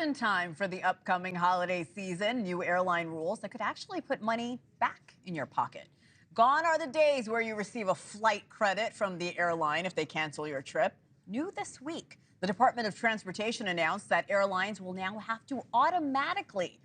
Preparation time for the upcoming holiday season. New airline rules that could actually put money back in your pocket. Gone are the days where you receive a flight credit from the airline if they cancel your trip. New this week, the Department of Transportation announced that airlines will now have to automatically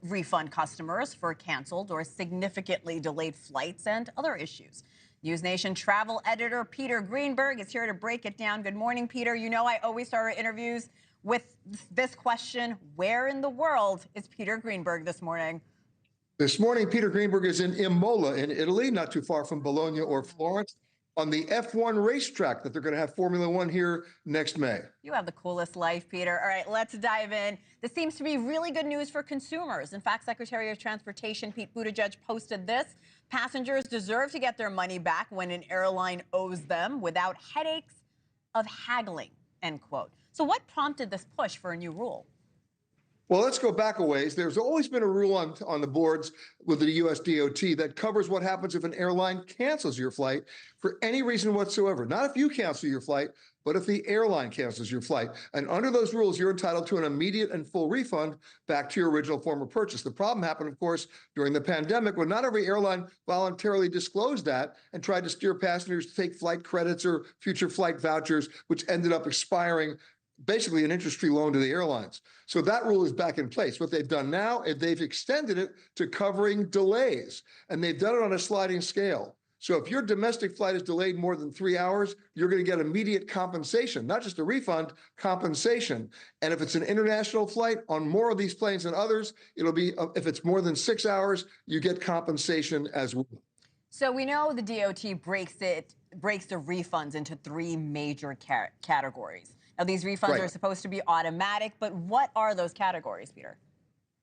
refund customers for canceled or significantly delayed flights and other issues. NewsNation travel editor Peter Greenberg is here to break it down. Good morning, Peter. You know I always start our interviews with this question: where in the world is Peter Greenberg this morning? This morning, Peter Greenberg is in Imola in Italy, not too far from Bologna or Florence, on the F1 racetrack that they're going to have Formula One here next May. You have the coolest life, Peter. All right, let's dive in. This seems to be really good news for consumers. In fact, Secretary of Transportation Pete Buttigieg posted this: passengers deserve to get their money back when an airline owes them without headaches of haggling, end quote. So what prompted this push for a new rule? Well, let's go back a ways. There's always been a rule on the boards with the U.S. DOT that covers what happens if an airline cancels your flight for any reason whatsoever. Not if you cancel your flight, but if the airline cancels your flight. And under those rules, you're entitled to an immediate and full refund back to your original form of purchase. The problem happened, of course, during the pandemic, when not every airline voluntarily disclosed that and tried to steer passengers to take flight credits or future flight vouchers, which ended up expiring, basically an interest-free loan to the airlines. So that rule is back in place. What they've done now is they've extended it to covering delays, and they've done it on a sliding scale. So if your domestic flight is delayed more than 3 hours, you're going to get immediate compensation, not just a refund, compensation. And if it's an international flight on more of these planes than others, it'll be, if it's more than 6 hours, you get compensation as well. So we know the DOT breaks the refunds into three major categories. Now, these refunds are supposed to be automatic, but what are those categories, Peter?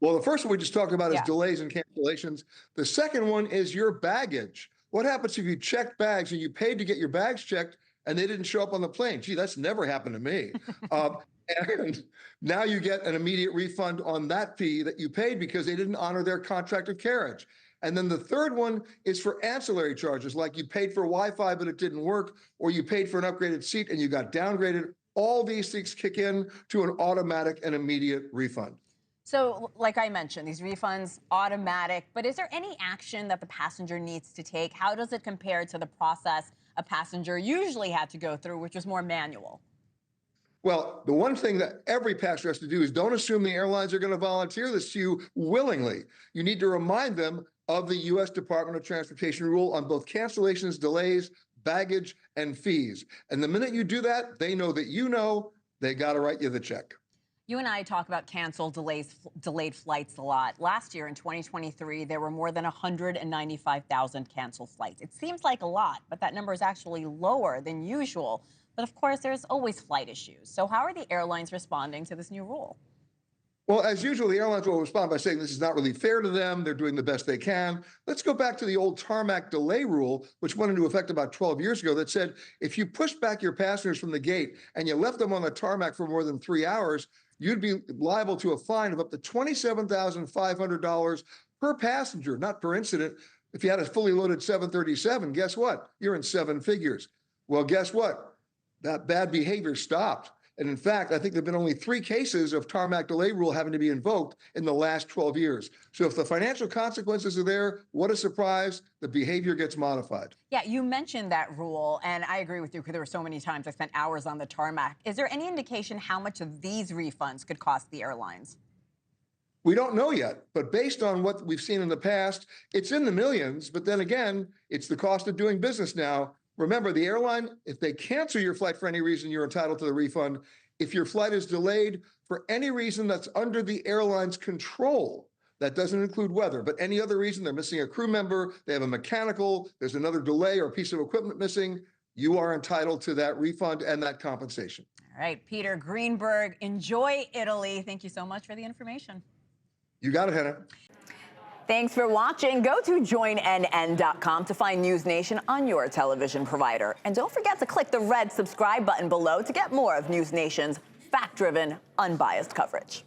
Well, the first one we just talked about is delays and cancellations. The second one is your baggage. What happens if you checked bags and you paid to get your bags checked and they didn't show up on the plane? Gee, that's never happened to me. And now you get an immediate refund on that fee that you paid because they didn't honor their contract of carriage. And then the third one is for ancillary charges, like you paid for Wi-Fi, but it didn't work, or you paid for an upgraded seat and you got downgraded. All these things kick in to an automatic and immediate refund. So, like I mentioned, these refunds, automatic, but is there any action that the passenger needs to take? How does it compare to the process a passenger usually had to go through, which was more manual? Well, the one thing that every passenger has to do is don't assume the airlines are going to volunteer this to you willingly. You need to remind them of the U.S. Department of Transportation rule on both cancellations, delays, baggage, and fees. And the minute you do that, they know that you know they got to write you the check. You and I talk about canceled, delayed flights a lot. Last year in 2023, there were more than 195,000 canceled flights. It seems like a lot, but that number is actually lower than usual. But of course, there's always flight issues. So how are the airlines responding to this new rule? Well, as usual, the airlines will respond by saying this is not really fair to them. They're doing the best they can. Let's go back to the old tarmac delay rule, which went into effect about 12 years ago, that said if you pushed back your passengers from the gate and you left them on the tarmac for more than 3 hours, you'd be liable to a fine of up to $27,500 per passenger, not per incident. If you had a fully loaded 737, guess what? You're in seven figures. Well, guess what? That bad behavior stopped. And in fact, I think there have been only 3 cases of tarmac delay rule having to be invoked in the last 12 years. So if the financial consequences are there, what a surprise, the behavior gets modified. Yeah, you mentioned that rule, and I agree with you because there were so many times I spent hours on the tarmac. Is there any indication how much of these refunds could cost the airlines? We don't know yet, but based on what we've seen in the past, it's in the millions. But then again, it's the cost of doing business now. Remember, the airline, if they cancel your flight for any reason, you're entitled to the refund. If your flight is delayed for any reason that's under the airline's control, that doesn't include weather, but any other reason, they're missing a crew member, they have a mechanical, there's another delay or a piece of equipment missing, you are entitled to that refund and that compensation. All right, Peter Greenberg, enjoy Italy. Thank you so much for the information. You got it, Hena. Thanks for watching. Go to joinnn.com to find NewsNation on your television provider. And don't forget to click the red subscribe button below to get more of NewsNation's fact-driven, unbiased coverage.